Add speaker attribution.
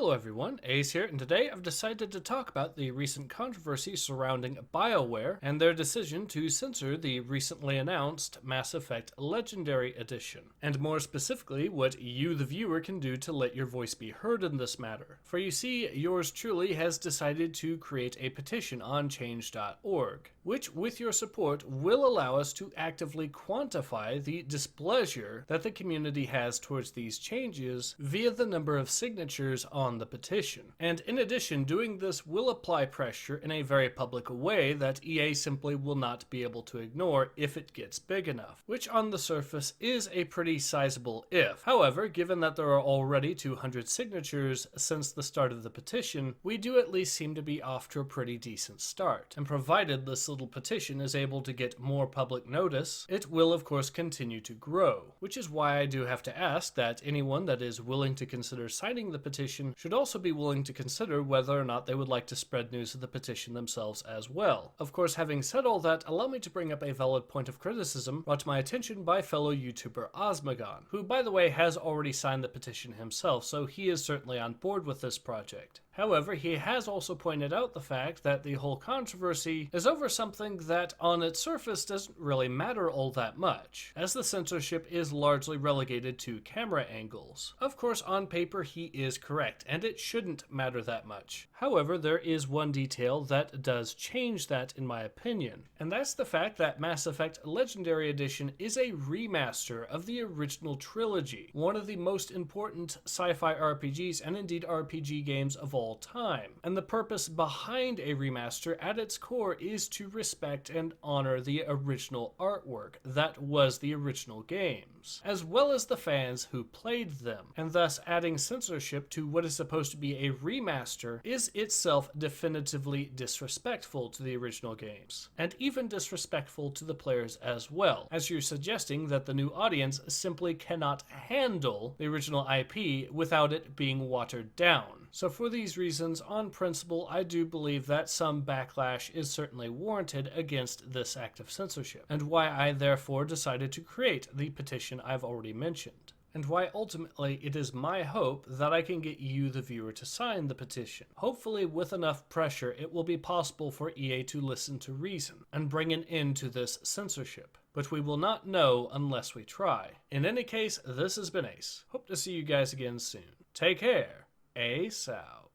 Speaker 1: Hello everyone, Ace here, and today I've decided to talk about the recent controversy surrounding Bioware and their decision to censor the recently announced Mass Effect Legendary Edition, and more specifically what you the viewer can do to let your voice be heard in this matter. For you see, yours truly has decided to create a petition on change.org, which with your support will allow us to actively quantify the displeasure that the community has towards these changes via the number of signatures on the petition. And in addition, doing this will apply pressure in a very public way that EA simply will not be able to ignore if it gets big enough, which on the surface is a pretty sizable if. However, given that there are already 200 signatures since the start of the petition, we do at least seem to be off to a pretty decent start. And provided this little petition is able to get more public notice, it will of course continue to grow, which is why I do have to ask that anyone that is willing to consider signing the petition should also be willing to consider whether or not they would like to spread news of the petition themselves as well. Of course, having said all that, allow me to bring up a valid point of criticism brought to my attention by fellow YouTuber Asmogan, who by the way has already signed the petition himself, so he is certainly on board with this project. However, he has also pointed out the fact that the whole controversy is over something that on its surface doesn't really matter all that much, as the censorship is largely relegated to camera angles. Of course, on paper he is correct, and it shouldn't matter that much. However, there is one detail that does change that in my opinion, and that's the fact that Mass Effect Legendary Edition is a remaster of the original trilogy, one of the most important sci-fi RPGs and indeed RPG games of all time. And the purpose behind a remaster at its core is to respect and honor the original artwork that was the original games, as well as the fans who played them, and thus adding censorship to what is supposed to be a remaster is itself definitively disrespectful to the original games, and even disrespectful to the players as well, as you're suggesting that the new audience simply cannot handle the original IP without it being watered down. So for these reasons, on principle, I do believe that some backlash is certainly warranted against this act of censorship, and why I therefore decided to create the petition I've already mentioned, and why ultimately it is my hope that I can get you, the viewer, to sign the petition. Hopefully with enough pressure, it will be possible for EA to listen to reason and bring an end to this censorship. But we will not know unless we try. In any case, this has been Ace. Hope to see you guys again soon. Take care. Ace out.